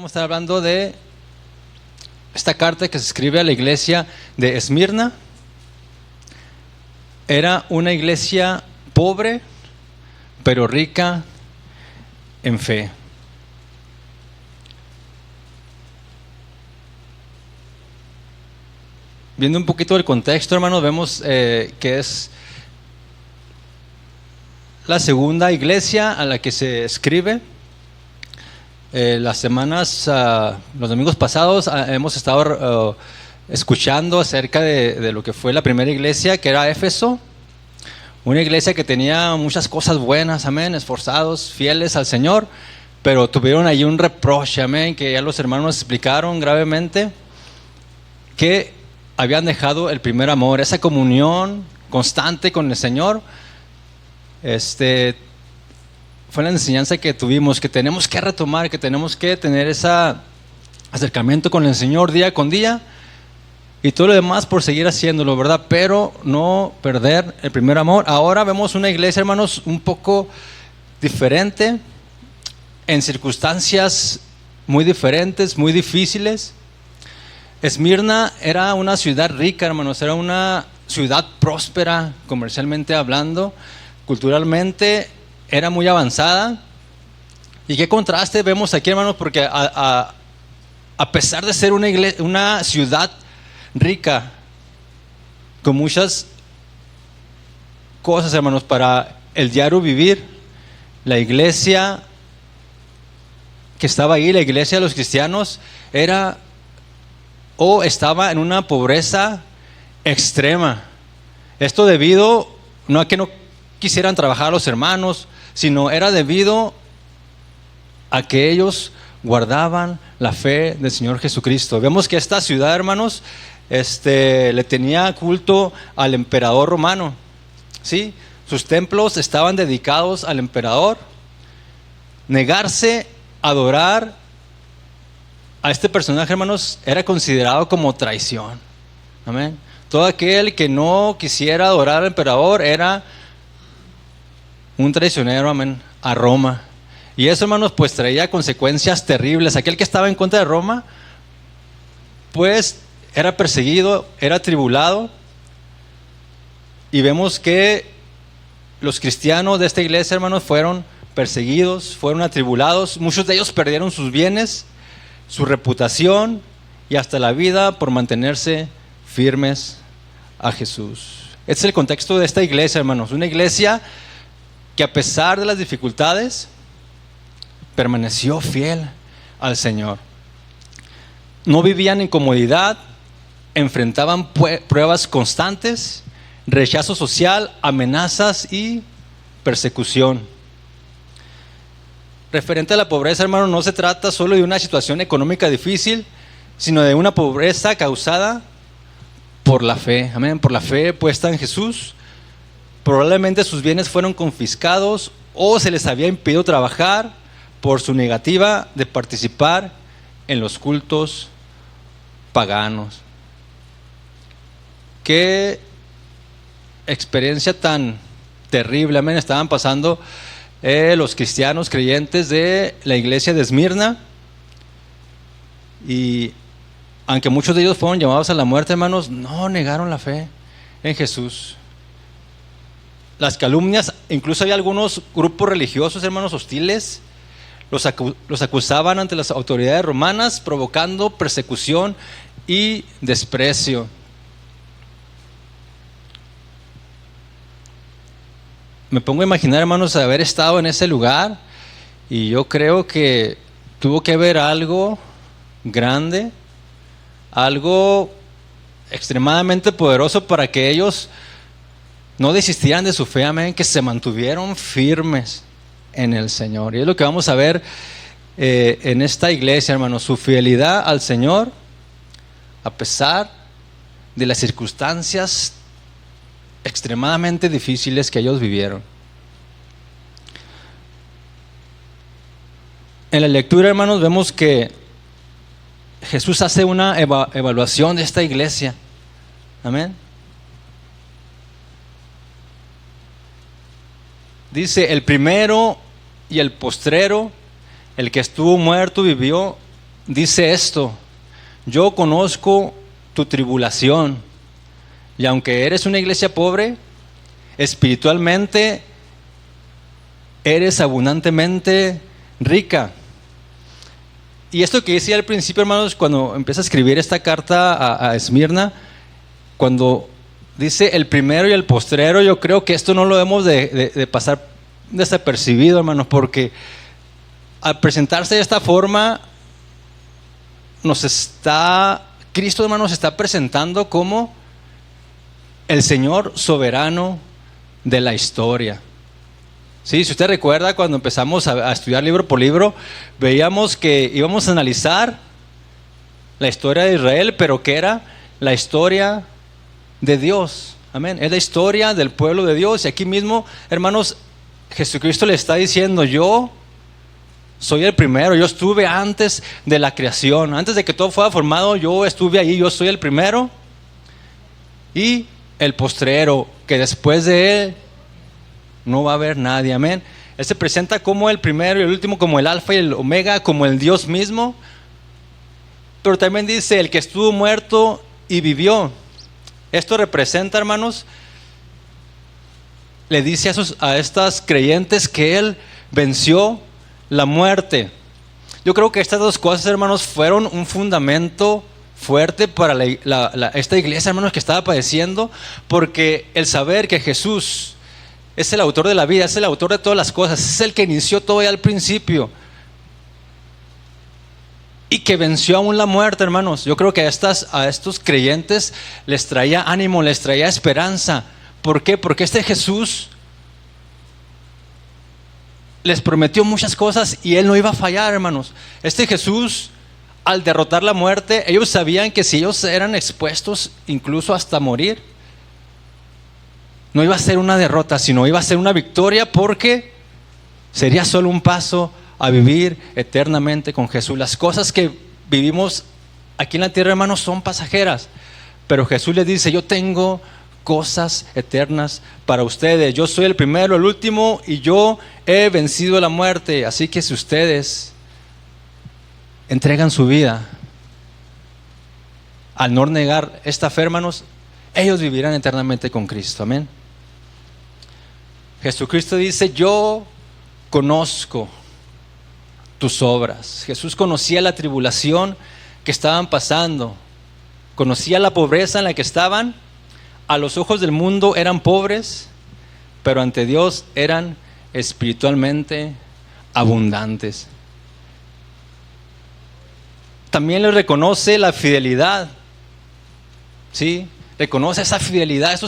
vamos a estar hablando de esta carta que se escribe a la iglesia de Esmirna. Era una iglesia pobre, pero rica en fe. Viendo un poquito el contexto, hermanos, vemos que es la segunda iglesia a la que se escribe. Las semanas, los domingos pasados, hemos estado escuchando acerca de lo que fue la primera iglesia, que era Éfeso. Una iglesia que tenía muchas cosas buenas, amén, esforzados, fieles al Señor, pero tuvieron ahí un reproche, amén, que ya los hermanos explicaron gravemente, que habían dejado el primer amor, esa comunión constante con el Señor. Fue la enseñanza que tuvimos, que tenemos que retomar, que tenemos que tener ese acercamiento con el Señor día con día, y todo lo demás por seguir haciéndolo, ¿verdad? Pero no perder el primer amor. Ahora vemos una iglesia, hermanos, un poco diferente, en circunstancias muy diferentes, muy difíciles. Esmirna era una ciudad rica, hermanos, era una ciudad próspera, comercialmente hablando, culturalmente era muy avanzada. Y qué contraste vemos aquí, hermanos, porque a pesar de ser una ciudad rica, con muchas cosas, hermanos, para el diario vivir, la iglesia que estaba ahí, la iglesia de los cristianos, estaba en una pobreza extrema. Esto debido no a que no quisieran trabajar los hermanos, sino era debido a que ellos guardaban la fe del Señor Jesucristo. Vemos que esta ciudad, hermanos, le tenía culto al emperador romano, ¿sí? Sus templos estaban dedicados al emperador. Negarse a adorar a este personaje, hermanos, era considerado como traición. Amén. Todo aquel que no quisiera adorar al emperador era un traicionero, amén, a Roma. Y eso, hermanos, pues traía consecuencias terribles. Aquel que estaba en contra de Roma, pues era perseguido, era tribulado. Y vemos que los cristianos de esta iglesia, hermanos, fueron perseguidos, fueron atribulados. Muchos de ellos perdieron sus bienes, su reputación y hasta la vida por mantenerse firmes a Jesús. Este es el contexto de esta iglesia, hermanos. Una iglesia que a pesar de las dificultades permaneció fiel al Señor. No vivían en comodidad, enfrentaban pruebas constantes, rechazo social, amenazas y persecución. Referente a la pobreza, hermano, no se trata solo de una situación económica difícil, sino de una pobreza causada por la fe, amén, por la fe puesta en Jesús. Probablemente sus bienes fueron confiscados o se les había impedido trabajar por su negativa de participar en los cultos paganos. Qué experiencia tan terrible, amén, estaban pasando los cristianos creyentes de la iglesia de Esmirna. Y aunque muchos de ellos fueron llamados a la muerte, hermanos, no negaron la fe en Jesús. Las calumnias, incluso había algunos grupos religiosos, hermanos, hostiles, los acusaban ante las autoridades romanas, provocando persecución y desprecio. Me pongo a imaginar, hermanos, haber estado en ese lugar, y yo creo que tuvo que haber algo grande, algo extremadamente poderoso para que ellos no desistieran de su fe, amén, que se mantuvieron firmes en el Señor. Y es lo que vamos a ver en esta iglesia, hermanos, su fidelidad al Señor a pesar de las circunstancias extremadamente difíciles que ellos vivieron. En la lectura, hermanos, vemos que Jesús hace una evaluación de esta iglesia. Amén. Dice: el primero y el postrero, el que estuvo muerto, vivió, dice esto: yo conozco tu tribulación, y aunque eres una iglesia pobre, espiritualmente eres abundantemente rica. Y esto que decía al principio, hermanos, cuando empieza a escribir esta carta a Esmirna, cuando dice el primero y el postrero, yo creo que esto no lo debemos de pasar desapercibido, hermanos, porque al presentarse de esta forma, Cristo, hermanos, está presentando como el Señor soberano de la historia. Sí, si usted recuerda, cuando empezamos a estudiar libro por libro, veíamos que íbamos a analizar la historia de Israel, pero que era la historia de Dios. Amén. Es la historia del pueblo de Dios. Y aquí mismo, hermanos, Jesucristo le está diciendo: yo soy el primero, yo estuve antes de la creación, antes de que todo fuera formado, yo estuve ahí, yo soy el primero y el postrero, que después de él no va a haber nadie. Amén. Él se presenta como el primero y el último, como el alfa y el omega, como el Dios mismo. Pero también dice: el que estuvo muerto y vivió. Esto representa, hermanos, le dice a estas creyentes que Él venció la muerte. Yo creo que estas dos cosas, hermanos, fueron un fundamento fuerte para esta iglesia, hermanos, que estaba padeciendo, porque el saber que Jesús es el autor de la vida, es el autor de todas las cosas, es el que inició todo ya al principio y que venció aún la muerte, hermanos. Yo creo que a estos creyentes les traía ánimo, les traía esperanza. ¿Por qué? Porque este Jesús les prometió muchas cosas y Él no iba a fallar, hermanos. Este Jesús, al derrotar la muerte, ellos sabían que si ellos eran expuestos incluso hasta morir, no iba a ser una derrota, sino iba a ser una victoria, porque sería solo un paso a vivir eternamente con Jesús. Las cosas que vivimos aquí en la tierra, hermanos, son pasajeras, pero Jesús les dice: yo tengo cosas eternas para ustedes. Yo soy el primero, el último, y yo he vencido la muerte. Así que si ustedes entregan su vida al no negar esta fe, hermanos, ellos vivirán eternamente con Cristo. Amén. Jesucristo dice: yo conozco tus obras. Jesús conocía la tribulación que estaban pasando, conocía la pobreza en la que estaban. A los ojos del mundo eran pobres, pero ante Dios eran espiritualmente abundantes. También les reconoce la fidelidad, ¿sí? Reconoce esa fidelidad.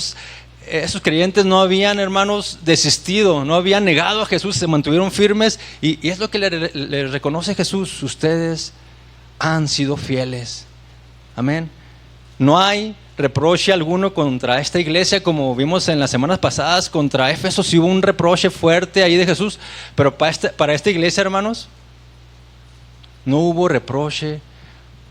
Esos creyentes no habían, hermanos, desistido, no habían negado a Jesús, se mantuvieron firmes, y es lo que le reconoce Jesús: ustedes han sido fieles. Amén. No hay reproche alguno contra esta iglesia, como vimos en las semanas pasadas. Contra Éfeso sí hubo un reproche fuerte ahí de Jesús, pero para esta iglesia, hermanos, no hubo reproche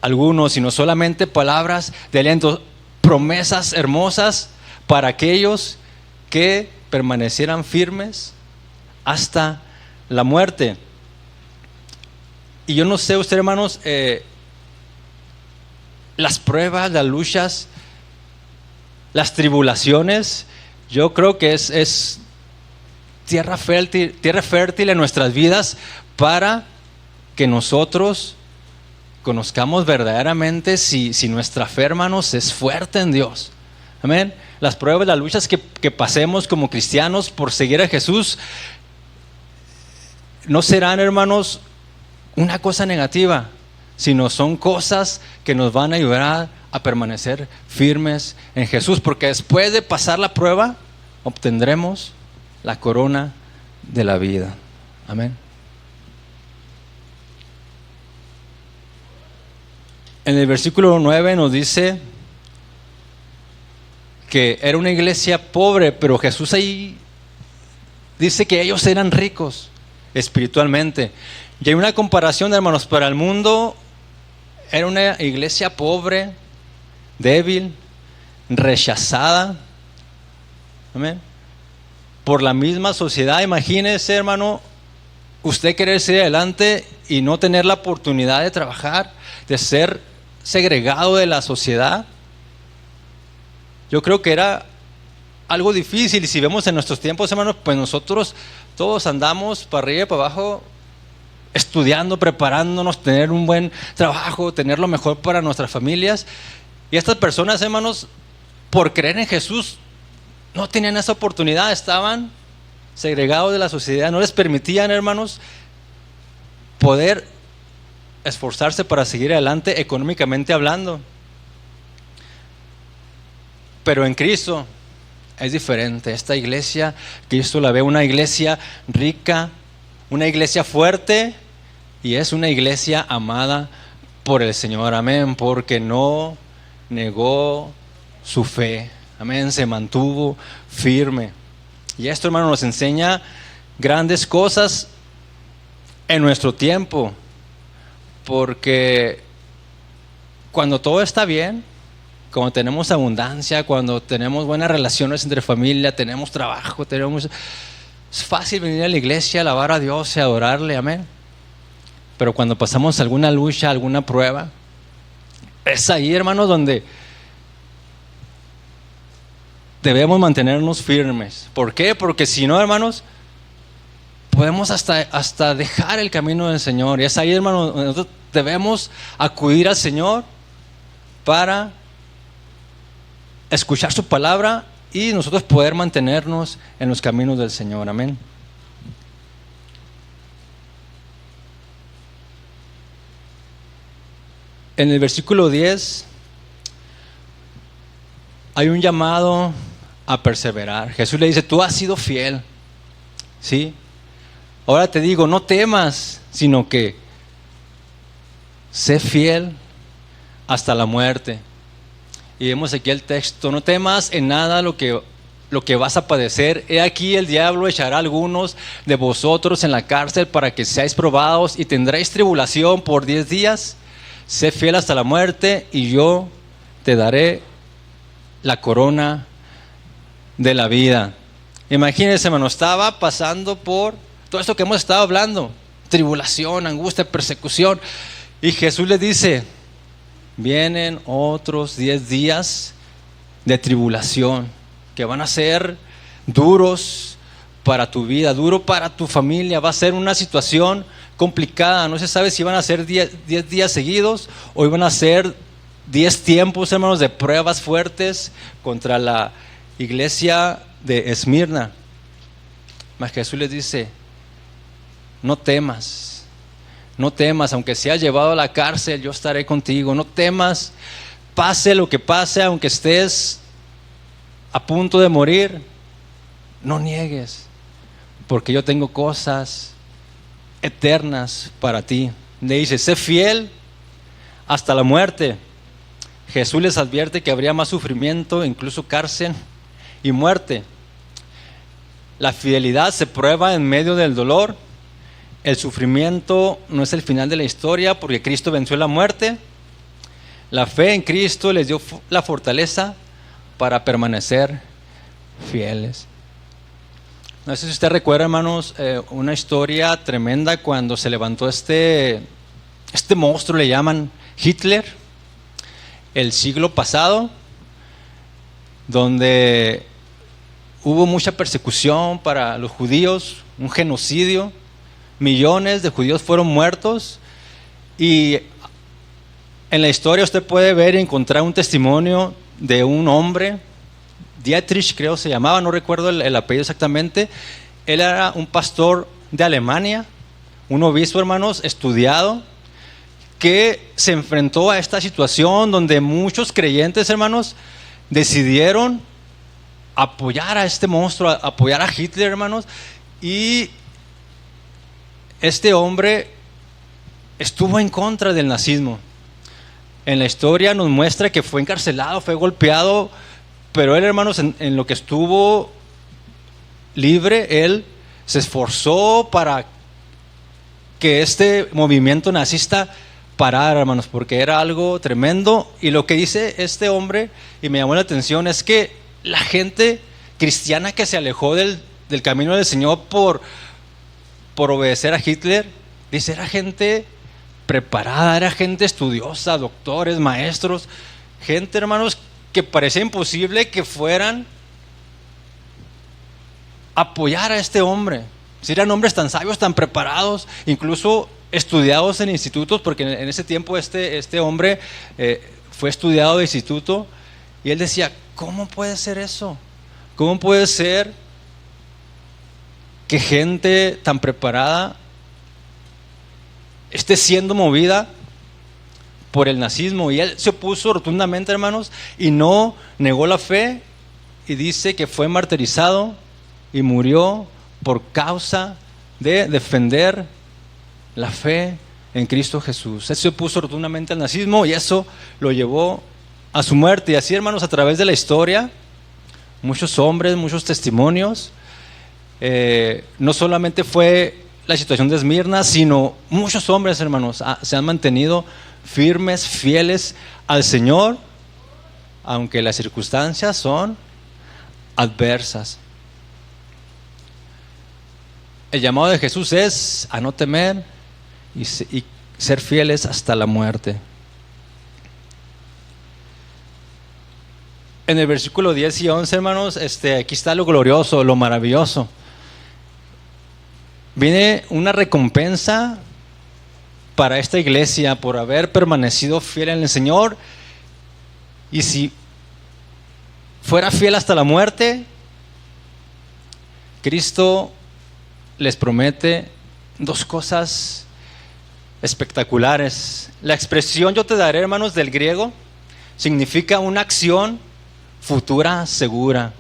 alguno, sino solamente palabras de aliento, promesas hermosas para aquellos que permanecieran firmes hasta la muerte. Y yo no sé usted, hermanos, las pruebas, las luchas, las tribulaciones, yo creo que es tierra fértil en nuestras vidas, para que nosotros conozcamos verdaderamente si nuestra fe, hermanos, es fuerte en Dios. Amén. Las pruebas, las luchas que pasemos como cristianos por seguir a Jesús no serán, hermanos, una cosa negativa, sino son cosas que nos van a ayudar a permanecer firmes en Jesús, porque después de pasar la prueba obtendremos la corona de la vida. Amén. En el versículo 9 nos dice que era una iglesia pobre, pero Jesús ahí dice que ellos eran ricos espiritualmente. Y hay una comparación, hermanos. Para el mundo era una iglesia pobre, débil, rechazada, amén, por la misma sociedad. Imagínese, hermano, usted querer seguir adelante y no tener la oportunidad de trabajar, de ser segregado de la sociedad. Yo creo que era algo difícil, y si vemos en nuestros tiempos, hermanos, pues nosotros todos andamos para arriba y para abajo estudiando, preparándonos, tener un buen trabajo, tener lo mejor para nuestras familias. Y estas personas, hermanos, por creer en Jesús, no tenían esa oportunidad, estaban segregados de la sociedad, no les permitían, hermanos, poder esforzarse para seguir adelante económicamente hablando. Pero en Cristo es diferente. Esta iglesia, Cristo la ve una iglesia rica, una iglesia fuerte, y es una iglesia amada por el Señor, amén, porque no negó su fe, amén, se mantuvo firme. Y esto, hermano, nos enseña grandes cosas en nuestro tiempo, porque cuando todo está bien, cuando tenemos abundancia, cuando tenemos buenas relaciones entre familia, tenemos trabajo, es fácil venir a la iglesia, alabar a Dios y adorarle, amén. Pero cuando pasamos alguna lucha, alguna prueba, es ahí, hermanos, donde debemos mantenernos firmes. ¿Por qué? Porque si no, hermanos, podemos hasta dejar el camino del Señor. Y es ahí, hermanos, donde nosotros debemos acudir al Señor para escuchar su palabra y nosotros poder mantenernos en los caminos del Señor, amén. En el versículo 10 hay un llamado a perseverar. Jesús le dice: tú has sido fiel, ¿sí? Ahora te digo, no temas, sino que sé fiel hasta la muerte. Y vemos aquí el texto: no temas en nada lo que vas a padecer. He aquí, el diablo echará a algunos de vosotros en la cárcel para que seáis probados, y tendréis tribulación por 10 días. Sé fiel hasta la muerte, y yo te daré la corona de la vida. Imagínense, hermano, estaba pasando por todo esto que hemos estado hablando: tribulación, angustia, persecución. Y Jesús le dice: vienen otros 10 días de tribulación que van a ser duros para tu vida, duro para tu familia. Va a ser una situación complicada. No se sabe si van a ser 10 días seguidos o iban a ser 10 tiempos, hermanos, de pruebas fuertes contra la iglesia de Esmirna. Mas Jesús les dice: no temas, no temas, aunque seas llevado a la cárcel, yo estaré contigo. No temas, pase lo que pase, aunque estés a punto de morir, no niegues, porque yo tengo cosas eternas para ti. Le dice: sé fiel hasta la muerte. Jesús les advierte que habría más sufrimiento, incluso cárcel y muerte. La fidelidad se prueba en medio del dolor. El sufrimiento no es el final de la historia, porque Cristo venció la muerte. La fe en Cristo les dio la fortaleza para permanecer fieles. No sé si usted recuerda, hermanos, una historia tremenda cuando se levantó este monstruo, le llaman Hitler, el siglo pasado, donde hubo mucha persecución para los judíos, un genocidio. Millones de judíos fueron muertos, y en la historia usted puede ver y encontrar un testimonio de un hombre, Dietrich creo se llamaba, no recuerdo el apellido exactamente. Él era un pastor de Alemania, un obispo, hermanos, estudiado, que se enfrentó a esta situación donde muchos creyentes, hermanos, decidieron apoyar a este monstruo, apoyar a Hitler, hermanos. Y este hombre estuvo en contra del nazismo. En la historia nos muestra que fue encarcelado, fue golpeado, pero él, hermanos, en lo que estuvo libre, él se esforzó para que este movimiento nazista parara, hermanos, porque era algo tremendo. Y lo que dice este hombre, y me llamó la atención, es que la gente cristiana que se alejó del camino del Señor por obedecer a Hitler, Dice, era gente preparada, era gente estudiosa, doctores, maestros, gente, hermanos, que parecía imposible que fueran a apoyar a este hombre. Si eran hombres tan sabios, tan preparados, incluso estudiados en institutos, porque en ese tiempo este hombre fue estudiado de instituto, y él decía, ¿cómo puede ser eso? ¿Cómo puede ser que gente tan preparada esté siendo movida por el nazismo? Y él se opuso rotundamente, hermanos, y no negó la fe, y dice que fue martirizado y murió por causa de defender la fe en Cristo Jesús. Él se opuso rotundamente al nazismo y eso lo llevó a su muerte. Y así, hermanos, a través de la historia, muchos hombres, muchos testimonios. No solamente fue la situación de Esmirna, sino muchos hombres, hermanos, se han mantenido firmes, fieles al Señor, aunque las circunstancias son adversas. El llamado de Jesús es a no temer y ser fieles hasta la muerte. En el versículo 10 y 11, hermanos, aquí está lo glorioso, lo maravilloso. Viene una recompensa para esta iglesia por haber permanecido fiel en el Señor. Y si fuera fiel hasta la muerte, Cristo les promete dos cosas espectaculares. La expresión yo te daré, hermanos, del griego, significa una acción futura segura.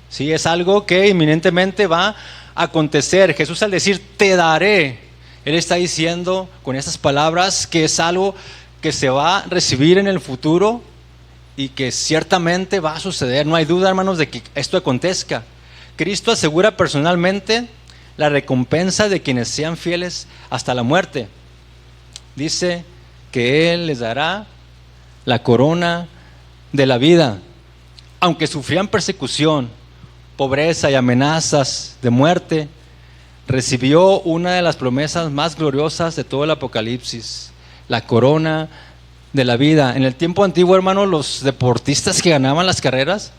Sí, es algo que inminentemente va a acontecer. Jesús, al decir te daré, Él está diciendo con estas palabras que es algo que se va a recibir en el futuro y que ciertamente va a suceder. No hay duda, hermanos, de que esto acontezca. Cristo asegura personalmente la recompensa de quienes sean fieles hasta la muerte. Dice que Él les dará la corona de la vida. Aunque sufrían persecución, pobreza y amenazas de muerte, recibió una de las promesas más gloriosas de todo el Apocalipsis, la corona de la vida. En el tiempo antiguo, hermanos, los deportistas que ganaban las carreras,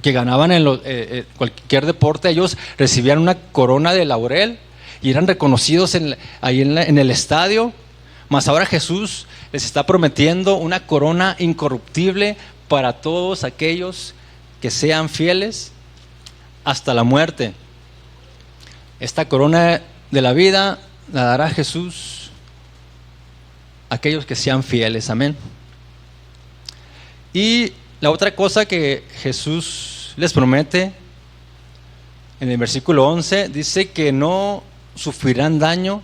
que ganaban en cualquier deporte, ellos recibían una corona de laurel y eran reconocidos ahí en el estadio. Mas ahora Jesús les está prometiendo una corona incorruptible para todos aquellos que sean fieles hasta la muerte. Esta corona de la vida la dará Jesús a aquellos que sean fieles. Amén. Y la otra cosa que Jesús les promete en el versículo 11 dice que no sufrirán daño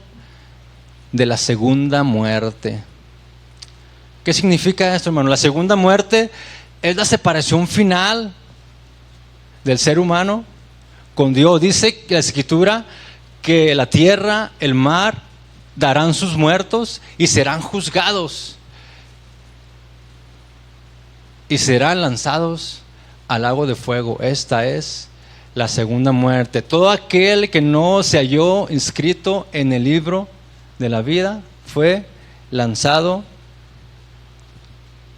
de la segunda muerte. ¿Qué significa esto, hermano? La segunda muerte es la separación final del ser humano con Dios. Dice la Escritura que la tierra, el mar darán sus muertos y serán juzgados y serán lanzados al lago de fuego. Esta es la segunda muerte. Todo aquel que no se halló inscrito en el libro de la vida fue lanzado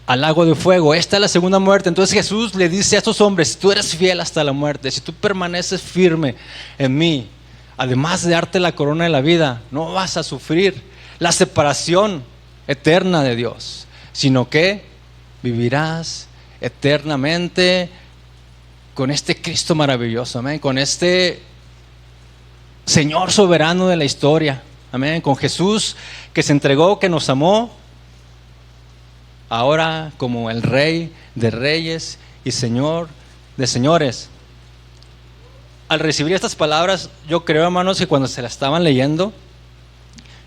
al lago de fuego. Esta es la segunda muerte. Entonces Jesús le dice a estos hombres: si tú eres fiel hasta la muerte, si tú permaneces firme en mí, además de darte la corona de la vida, no vas a sufrir la separación eterna de Dios, sino que vivirás eternamente con este Cristo maravilloso, amén, con este Señor soberano de la historia, amén, con Jesús que se entregó, que nos amó, ahora como el Rey de Reyes y Señor de Señores. Al recibir estas palabras, yo creo, hermanos, que cuando se las estaban leyendo,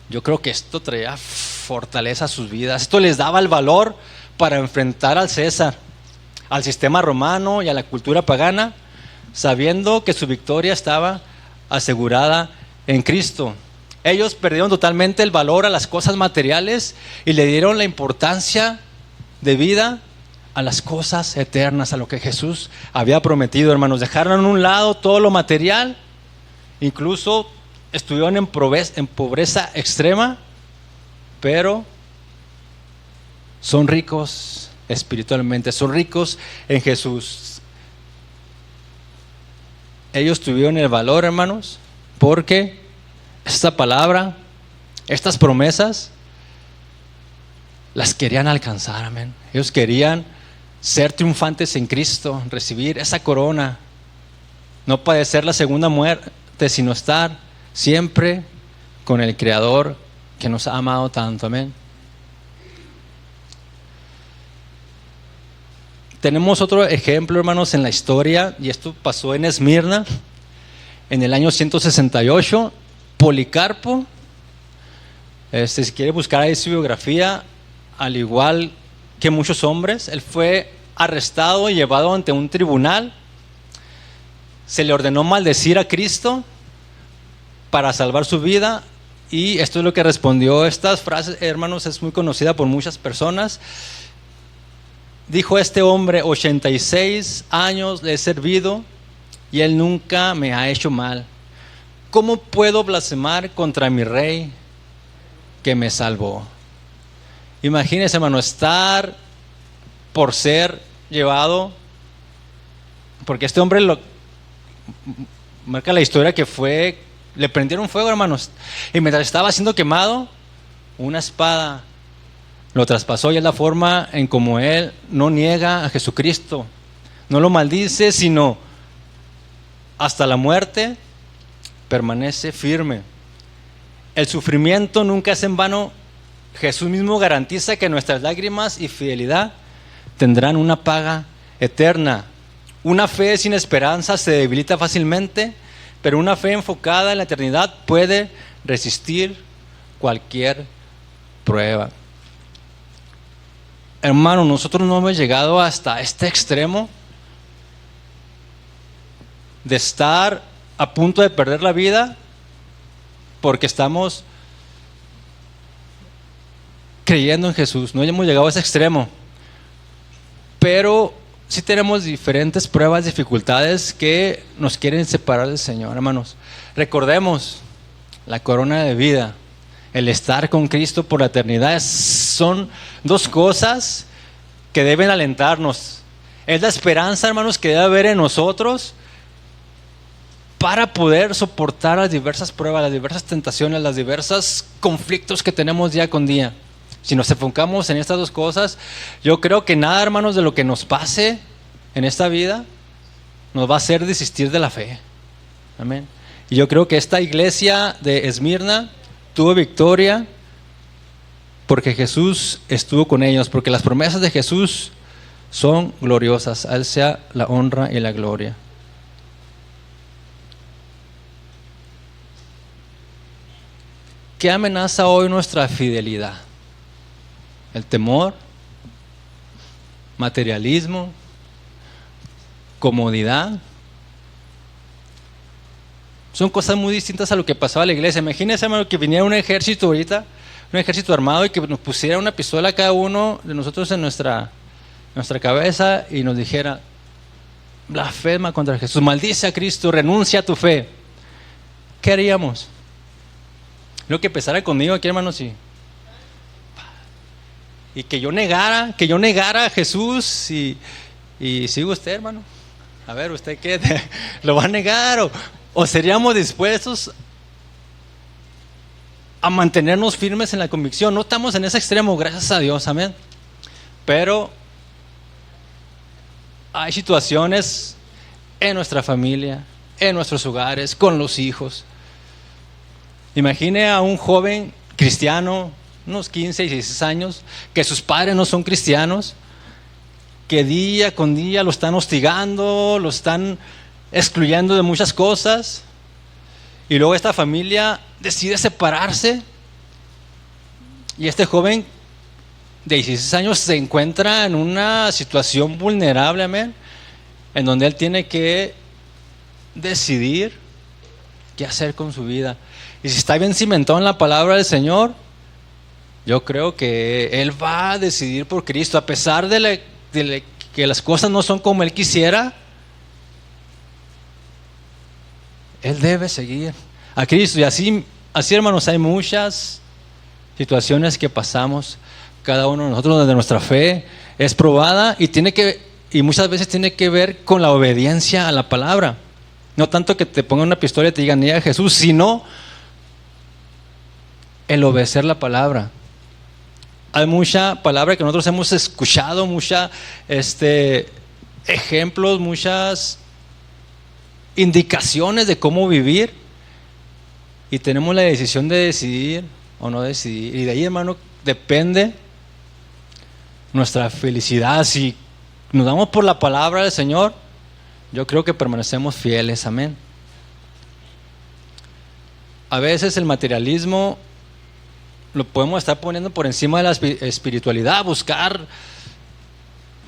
yo creo que esto traía fortaleza a sus vidas. Esto les daba el valor para enfrentar al César, al sistema romano y a la cultura pagana, sabiendo que su victoria estaba asegurada en Cristo. Ellos perdieron totalmente el valor a las cosas materiales y le dieron la importancia de vida a las cosas eternas, a lo que Jesús había prometido, hermanos. Dejaron a un lado todo lo material, incluso estuvieron en pobreza extrema, pero son ricos espiritualmente, son ricos en Jesús. Ellos tuvieron el valor, hermanos, porque esta palabra, estas promesas, las querían alcanzar, amén. Ellos querían ser triunfantes en Cristo, recibir esa corona, no padecer la segunda muerte, sino estar siempre con el Creador que nos ha amado tanto, amén. Tenemos otro ejemplo, hermanos, en la historia, y esto pasó en Esmirna, en el año 168. Policarpo, si quiere buscar ahí su biografía, al igual que muchos hombres, él fue arrestado y llevado ante un tribunal. Se le ordenó maldecir a Cristo para salvar su vida, y esto es lo que respondió. Estas frases, hermanos, es muy conocida por muchas personas. Dijo este hombre: 86 años le he servido y él nunca me ha hecho mal. ¿Cómo puedo blasfemar contra mi rey que me salvó? Imagínense, hermano, estar por ser llevado, porque este hombre marca la historia que fue, le prendieron fuego, hermanos, y mientras estaba siendo quemado, una espada lo traspasó, y es la forma en como él no niega a Jesucristo, no lo maldice, sino hasta la muerte permanece firme. El sufrimiento nunca es en vano. Jesús mismo garantiza que nuestras lágrimas y fidelidad tendrán una paga eterna. Una fe sin esperanza se debilita fácilmente, pero una fe enfocada en la eternidad puede resistir cualquier prueba. Hermano, nosotros no hemos llegado hasta este extremo de estar a punto de perder la vida porque estamos creyendo en Jesús. No hemos llegado a ese extremo, pero sí tenemos diferentes pruebas, dificultades que nos quieren separar del Señor, hermanos. Recordemos la corona de vida, el estar con Cristo por la eternidad, son dos cosas que deben alentarnos. Es la esperanza, hermanos, que debe haber en nosotros para poder soportar las diversas pruebas, las diversas tentaciones, los diversos conflictos que tenemos día con día. Si nos enfocamos en estas dos cosas, yo creo que nada, hermanos, de lo que nos pase en esta vida nos va a hacer desistir de la fe. Amén. Y yo creo que esta iglesia de Esmirna tuvo victoria porque Jesús estuvo con ellos, porque las promesas de Jesús son gloriosas. A Él sea la honra y la gloria. ¿Qué amenaza hoy nuestra fidelidad? El temor, materialismo, comodidad. Son cosas muy distintas a lo que pasaba en la iglesia. Imagínense, hermano, que viniera un ejército ahorita, un ejército armado, y que nos pusiera una pistola a cada uno de nosotros en nuestra cabeza y nos dijera: blasfema contra Jesús, maldice a Cristo, renuncia a tu fe. ¿Qué haríamos? Lo que empezara conmigo aquí, hermanos, y que yo negara a Jesús y sigue usted, hermano. A ver, ¿usted qué? ¿Lo va a negar o seríamos dispuestos a mantenernos firmes en la convicción? No estamos en ese extremo, gracias a Dios, amén. Pero hay situaciones en nuestra familia, en nuestros hogares, con los hijos. Imagine a un joven cristiano, unos 15 y 16 años, que sus padres no son cristianos, que día con día lo están hostigando, lo están excluyendo de muchas cosas, y luego esta familia decide separarse, y este joven de 16 años se encuentra en una situación vulnerable, amén, en donde él tiene que decidir qué hacer con su vida. Y si está bien cimentado en la palabra del Señor, yo creo que él va a decidir por Cristo, a pesar de que las cosas no son como él quisiera. Él debe seguir a Cristo. Y así hermanos, hay muchas situaciones que pasamos, cada uno de nosotros, donde nuestra fe es probada y muchas veces tiene que ver con la obediencia a la palabra. No tanto que te pongan una pistola y te digan niega a Jesús, sino el obedecer la palabra. Hay mucha palabra que nosotros hemos escuchado, muchos ejemplos, muchas indicaciones de cómo vivir, y tenemos la decisión de decidir o no decidir. Y de ahí, hermano, depende nuestra felicidad. Si nos damos por la palabra del Señor, yo creo que permanecemos fieles. Amén. A veces el materialismo lo podemos estar poniendo por encima de la espiritualidad, buscar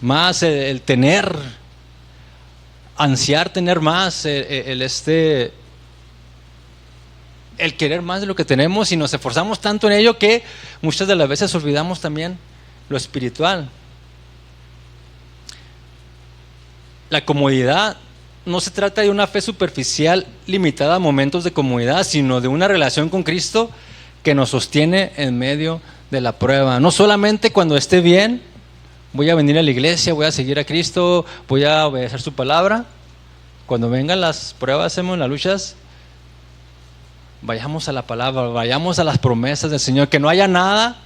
más, el tener, ansiar tener más, el querer más de lo que tenemos, y nos esforzamos tanto en ello que muchas de las veces olvidamos también lo espiritual. La comodidad no se trata de una fe superficial limitada a momentos de comodidad, sino de una relación con Cristo que nos sostiene en medio de la prueba. No solamente cuando esté bien, voy a venir a la iglesia, voy a seguir a Cristo, voy a obedecer su palabra. Cuando vengan las pruebas, las luchas, vayamos a la palabra, vayamos a las promesas del Señor, que no haya nada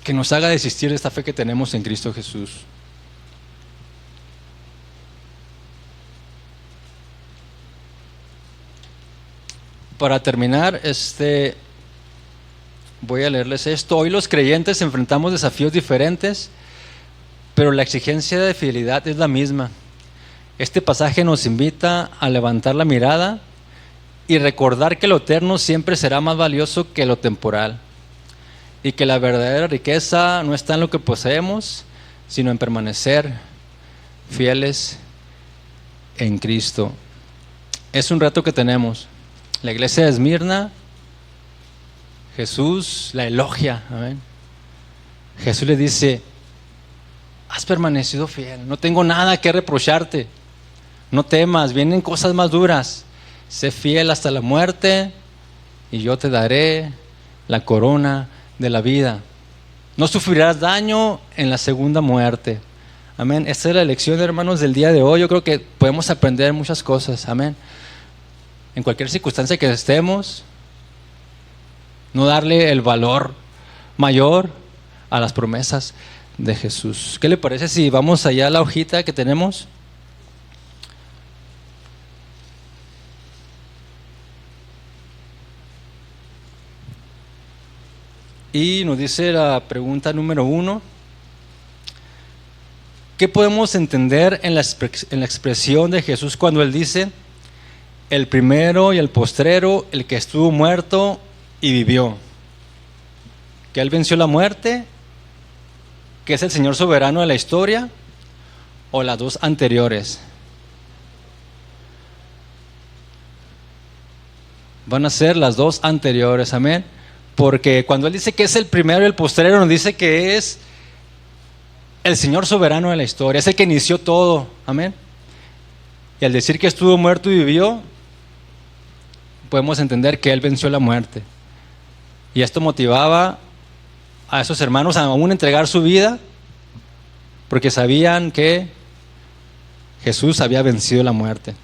que nos haga desistir de esta fe que tenemos en Cristo Jesús. Para terminar, voy a leerles esto. Hoy los creyentes enfrentamos desafíos diferentes, pero la exigencia de fidelidad es la misma. Este pasaje nos invita a levantar la mirada y recordar que lo eterno siempre será más valioso que lo temporal, y que la verdadera riqueza no está en lo que poseemos, sino en permanecer fieles en Cristo. Es un reto que tenemos. La iglesia de Esmirna, Jesús la elogia. Amén. Jesús le dice: has permanecido fiel, no tengo nada que reprocharte, no temas, vienen cosas más duras, sé fiel hasta la muerte y yo te daré la corona de la vida. No sufrirás daño en la segunda muerte. Amén. Esta es la lección, hermanos, del día de hoy. Yo creo que podemos aprender muchas cosas. Amén. En cualquier circunstancia que estemos, no darle el valor mayor a las promesas de Jesús. ¿Qué le parece si vamos allá a la hojita que tenemos? Y nos dice la pregunta número 1: ¿qué podemos entender en la expresión de Jesús cuando Él dice: el primero y el postrero, el que estuvo muerto y vivió? ¿Que Él venció la muerte? ¿Que es el Señor soberano de la historia? ¿O las dos anteriores? Van a ser las dos anteriores. Amén. Porque cuando Él dice que es el primero y el postrero, nos dice que es el Señor soberano de la historia, es el que inició todo. Amén. Y al decir que estuvo muerto y vivió, podemos entender que Él venció la muerte. Y esto motivaba a esos hermanos a aún entregar su vida, porque sabían que Jesús había vencido la muerte.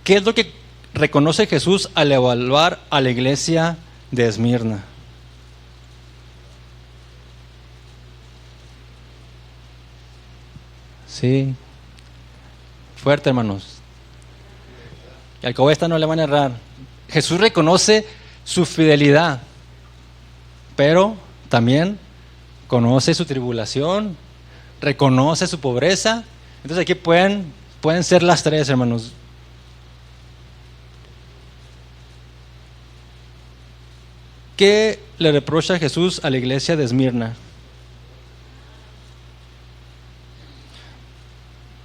¿Qué es lo que reconoce Jesús al evaluar a la iglesia de Esmirna? Sí, fuerte, hermanos. Y al cabo esta no le van a errar. Jesús reconoce su fidelidad, pero también conoce su tribulación, reconoce su pobreza. Entonces aquí pueden ser las tres, hermanos. ¿Qué le reprocha Jesús a la iglesia de Esmirna?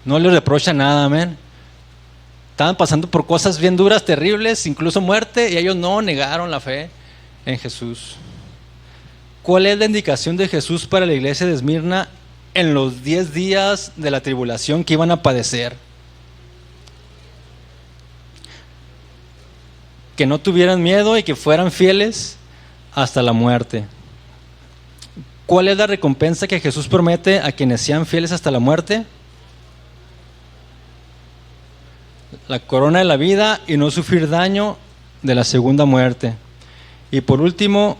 No le reprocha nada, amén. Estaban pasando por cosas bien duras, terribles, incluso muerte, y ellos no negaron la fe en Jesús. ¿Cuál es la indicación de Jesús para la iglesia de Esmirna en los 10 días de la tribulación que iban a padecer? que no tuvieran miedo y que fueran fieles hasta la muerte. ¿Cuál es la recompensa que Jesús promete a quienes sean fieles hasta la muerte? La corona de la vida y no sufrir daño de la segunda muerte. Y por último,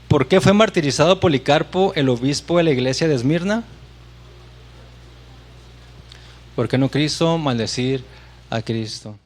¿por qué fue martirizado Policarpo, el obispo de la iglesia de Esmirna? ¿Por qué no quiso maldecir a Cristo?